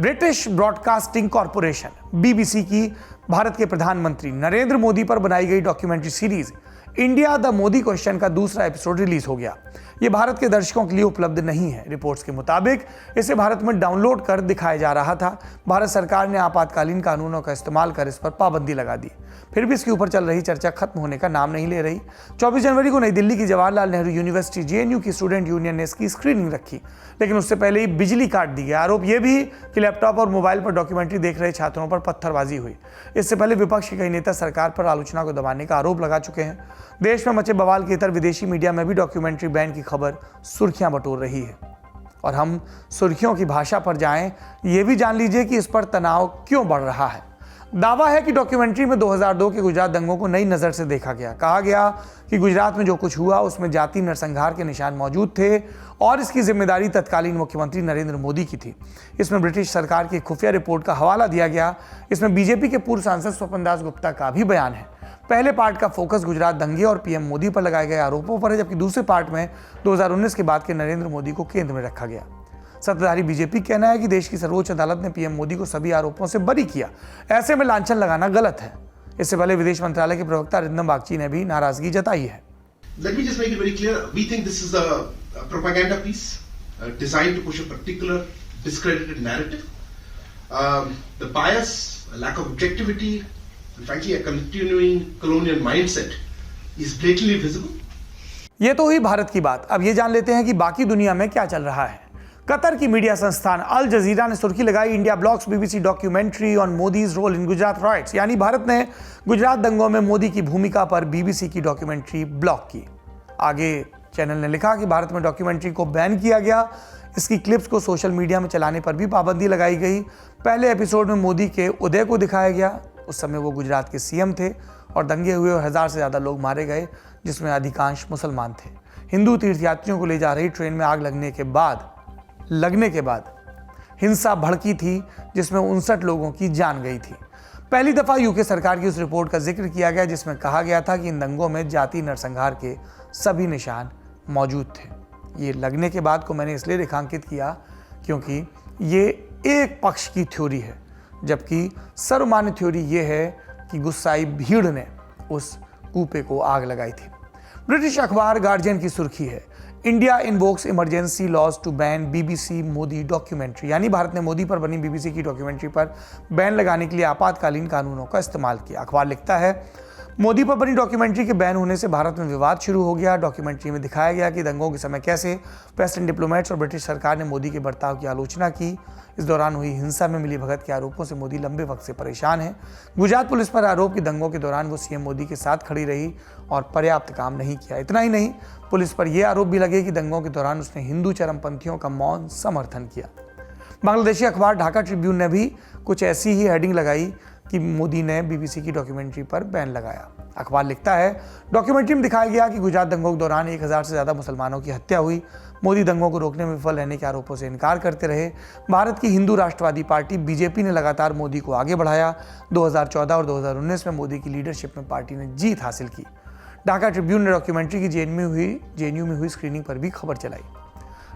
British broadcasting corporation BBC की भारत के प्रधानमंत्री नरेंद्र मोदी पर बनाई गई documentary series India the Modi question का दूसरा एपिसोड रिलीज हो गया। ये भारत के दर्शकों के लिए उपलब्ध नहीं है। रिपोर्ट्स के मुताबिक इसे भारत में डाउनलोड कर दिखाया जा रहा था। भारत सरकार ने आपातकालीन कानूनों का इस्तेमाल कर इस पर पाबंदी लगा दी। फिर भी इसके ऊपर चल रही चर्चा खत्म होने का नाम नहीं ले रही। 24 जनवरी को नई दिल्ली की जवाहरलाल नेहरू यूनिवर्सिटी जेएनयू की स्टूडेंट यूनियन ने इसकी स्क्रीनिंग रखी, लेकिन उससे पहले ही बिजली काट दी गया। आरोप यह भी कि लैपटॉप और मोबाइल पर डॉक्यूमेंट्री देख रहे छात्रों पर पत्थरबाजी हुई। इससे पहले विपक्ष के कई नेता सरकार पर आलोचना को दबाने का आरोप लगा चुके हैं। देश में मचे बवाल के इतर विदेशी मीडिया में भी डॉक्यूमेंट्री बैन की खबर सुर्खियां बटोर रही है। और हम सुर्खियों की भाषा पर जाएं, ये भी जान लीजिए कि इस पर तनाव क्यों बढ़ रहा है। दावा है कि डॉक्यूमेंट्री में 2002 के गुजरात दंगों को नई नज़र से देखा गया। कहा गया कि गुजरात में जो कुछ हुआ उसमें जाति नरसंहार के निशान मौजूद थे और इसकी जिम्मेदारी तत्कालीन मुख्यमंत्री नरेंद्र मोदी की थी। इसमें ब्रिटिश सरकार की खुफिया रिपोर्ट का हवाला दिया गया। इसमें बीजेपी के पूर्व सांसद स्वपन दास गुप्ता का भी बयान है। पहले पार्ट का फोकस गुजरात दंगे और पीएम मोदी पर लगाए गए आरोपों पर है, जबकि दूसरे पार्ट में 2019 के बाद के नरेंद्र मोदी को केंद्र में रखा गया। सत्ताधारी बीजेपी कहना है कि देश की सर्वोच्च अदालत ने पीएम मोदी को सभी आरोपों से बरी किया। ऐसे में लांछन लगाना गलत है। इससे पहले विदेश मंत्रालय के प्रवक्ता रिंदम बागची ने भी नाराजगी जताई है। Let me just make it very clear. We think this is a propaganda piece designed to push a particular discredited narrative. The bias, a lack of objectivity, and frankly a continuing colonial mindset is blatantly visible. ये तो हुई भारत की बात। अब ये जान लेते हैं कि बाकी दुनिया में क्या चल रहा है। कतर की मीडिया संस्थान अल जजीरा ने सुर्खी लगाई, India blocks BBC documentary on Modi's role in Gujarat riots. यानी भारत ने गुजरात दंगों में मोदी की भूमिका पर बीबीसी की डॉक्यूमेंट्री ब्लॉक की। आगे चैनल ने लिखा कि भारत में डॉक्यूमेंट्री को बैन किया गया। इसकी क्लिप्स को सोशल मीडिया में चलाने पर भी पाबंदी लगाई गई। पहले एपिसोड में मोदी के उदय को दिखाया गया। उस समय वो गुजरात के सीएम थे और दंगे हुए और 1000 से ज़्यादा लोग मारे गए, जिसमें अधिकांश मुसलमान थे। हिंदू तीर्थयात्रियों को ले जा रही ट्रेन में आग लगने के बाद हिंसा भड़की थी, जिसमें 59 लोगों की जान गई थी। पहली दफा यूके सरकार की उस रिपोर्ट का जिक्र किया गया जिसमें कहा गया था कि इन दंगों में जाति नरसंहार के सभी निशान मौजूद थे। ये लगने के बाद को मैंने इसलिए रेखांकित किया क्योंकि ये एक पक्ष की थ्योरी है, जबकि सर्वमान्य थ्योरी ये है कि गुस्साई भीड़ ने उस कूपे को आग लगाई थी। ब्रिटिश अखबार गार्जियन की सुर्खी है, India invokes emergency laws to ban BBC Modi documentary. यानी भारत ने मोदी पर बनी बीबीसी की डॉक्यूमेंट्री पर बैन लगाने के लिए आपातकालीन कानूनों का इस्तेमाल किया। अखबार लिखता है, मोदी पर बनी डॉक्यूमेंट्री के बैन होने से भारत में विवाद शुरू हो गया। डॉक्यूमेंट्री में दिखाया गया कि दंगों के समय कैसे वेस्टर्न डिप्लोमेट्स और ब्रिटिश सरकार ने मोदी के बर्ताव की आलोचना की। इस दौरान हुई हिंसा में मिलीभगत के आरोपों से मोदी लंबे वक्त से परेशान है। गुजरात पुलिस पर आरोप कि दंगों के दौरान वो सीएम मोदी के साथ खड़ी रही और पर्याप्त काम नहीं किया। इतना ही नहीं, पुलिस पर यह आरोप भी लगे कि दंगों के दौरान उसने हिंदू चरमपंथियों का मौन समर्थन किया। बांग्लादेशी अखबार ढाका ट्रिब्यून ने भी कुछ ऐसी ही हेडिंग लगाई कि मोदी ने बीबीसी की डॉक्यूमेंट्री पर बैन लगाया। अखबार लिखता है, डॉक्यूमेंट्री में दिखाया गया कि गुजरात दंगों के दौरान 1000 से ज़्यादा मुसलमानों की हत्या हुई। मोदी दंगों को रोकने में विफल रहने के आरोपों से इनकार करते रहे। भारत की हिंदू राष्ट्रवादी पार्टी बीजेपी ने लगातार मोदी को आगे बढ़ाया। 2014 और 2019 में मोदी की लीडरशिप में पार्टी ने जीत हासिल की। ढाका ट्रिब्यून ने डॉक्यूमेंट्री की जेएनयू में हुई स्क्रीनिंग पर भी खबर चलाई।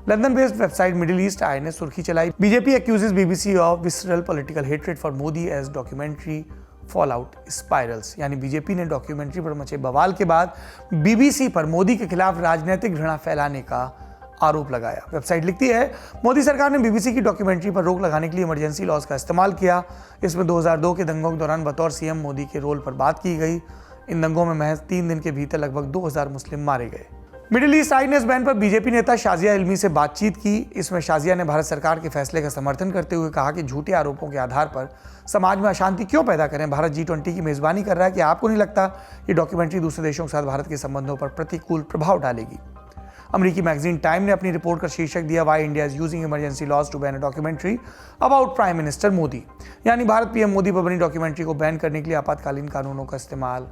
London based website middle east eye ने सुर्खी चलाई, BJP accuses BBC of visceral political hatred for Modi as documentary fall out spirals. यानी बीजेपी ने डॉक्यूमेंट्री पर मचे बवाल के बाद बीबीसी पर मोदी के खिलाफ राजनीतिक घृणा फैलाने का आरोप लगाया। वेबसाइट लिखती है, मोदी सरकार ने बीबीसी की डॉक्यूमेंट्री पर रोक लगाने के लिए इमरजेंसी लॉज का इस्तेमाल किया। इसमें 2002 के दंगों के दौरान बतौर सीएम मोदी के रोल पर बात की गई। इन दंगों में महज 3 दिन के भीतर लगभग 2000 मुस्लिम मारे गए। मिडिल ईस्ट आई ने इस बैन पर बीजेपी नेता शाजिया इल्मी से बातचीत की। इसमें शाजिया ने भारत सरकार के फैसले का समर्थन करते हुए कहा कि झूठे आरोपों के आधार पर समाज में अशांति क्यों पैदा करें। भारत G20 की मेजबानी कर रहा है कि आपको नहीं लगता ये डॉक्यूमेंट्री दूसरे देशों के साथ भारत के संबंधों पर प्रतिकूल प्रभाव डालेगी। अमेरिकी मैगजीन टाइम ने अपनी रिपोर्ट का शीर्षक दिया, why India is using emergency laws to ban a documentary about prime minister Modi. यानी भारत पीएम मोदी पर बनी डॉक्यूमेंट्री को बैन करने के लिए आपातकालीन कानूनों का इस्तेमाल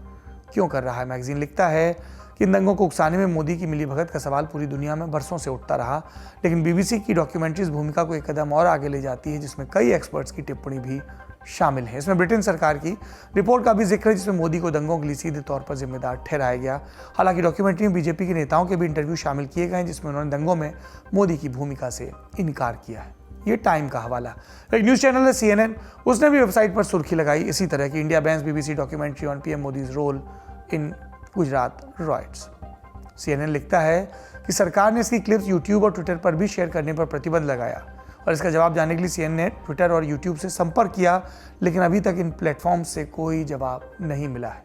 क्यों कर रहा है। मैगजीन लिखता है कि इन दंगों को उकसाने में मोदी की मिलीभगत का सवाल पूरी दुनिया में बरसों से उठता रहा, लेकिन बीबीसी की डॉक्यूमेंट्री इस भूमिका को एक कदम और आगे ले जाती है, जिसमें कई एक्सपर्ट्स की टिप्पणी भी शामिल है। इसमें ब्रिटेन सरकार की रिपोर्ट का भी जिक्र है, जिसमें मोदी को दंगों के लिए सीधे तौर पर जिम्मेदार ठहराया गया। हालांकि डॉक्यूमेंट्री में बीजेपी के नेताओं के भी इंटरव्यू शामिल किए गए हैं, जिसमें उन्होंने दंगों में मोदी की भूमिका से इनकार किया है। ये टाइम का हवाला। एक न्यूज़ चैनल है CNN, उसने भी वेबसाइट पर सुर्खी लगाई इसी तरह की, India bans BBC documentary on PM Modi's role in Gujarat riots. CNN लिखता है कि सरकार ने इसकी क्लिप्स यूट्यूब और ट्विटर पर भी शेयर करने पर प्रतिबंध लगाया और इसका जवाब जानने के लिए CNN ने ट्विटर और यूट्यूब से संपर्क किया, लेकिन अभी तक इन प्लेटफॉर्म से कोई जवाब नहीं मिला है।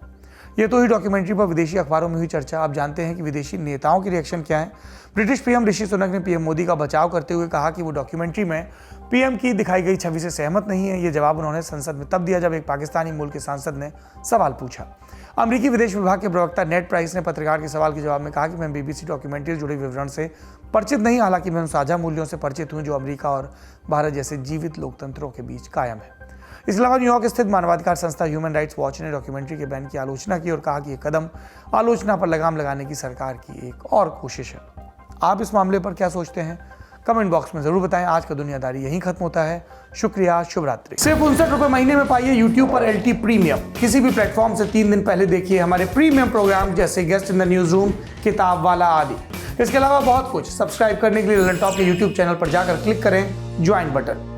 ये तो ही डॉक्यूमेंट्री पर विदेशी अखबारों में हुई चर्चा। आप जानते हैं कि विदेशी नेताओं की रिएक्शन क्या है। ब्रिटिश PM ऋषि सुनक ने PM मोदी का बचाव करते हुए कहा कि वो डॉक्यूमेंट्री में PM की दिखाई गई छवि से सहमत नहीं है। ये जवाब उन्होंने संसद में तब दिया जब एक पाकिस्तानी मूल के सांसद ने सवाल पूछा। अमेरिकी विदेश विभाग के प्रवक्ता नेड प्राइस ने पत्रकार के सवाल के जवाब में कहा कि मैं BBC डॉक्यूमेंट्री से जुड़े विवरण से परिचित नहीं, हालांकि मैं उन साझा मूल्यों से परिचित हूं जो अमेरिका और भारत जैसे जीवित लोकतंत्रों के बीच कायम है। इसके अलावा न्यूयॉर्क स्थित मानवाधिकार संस्था ह्यूमन राइट्स वॉच ने डॉक्यूमेंट्री के बैन की आलोचना की और कहा कि यह कदम आलोचना पर लगाम लगाने की सरकार की एक और कोशिश है। आप इस मामले पर क्या सोचते हैं? कमेंट बॉक्स में जरूर बताएं। आज का दुनियादारी यहीं खत्म होता है। शुक्रिया, शुभ रात्रि। सिर्फ 59 रुपए महीने में पाइए YouTube पर LT प्रीमियम। किसी भी प्लेटफॉर्म से 3 दिन पहले देखिए हमारे प्रीमियम प्रोग्राम जैसे guest in the news room, किताब वाला आदि। इसके अलावा बहुत कुछ। सब्सक्राइब करने के लिए ललन टॉप के YouTube चैनल पर जाकर क्लिक करें ज्वाइन बटन।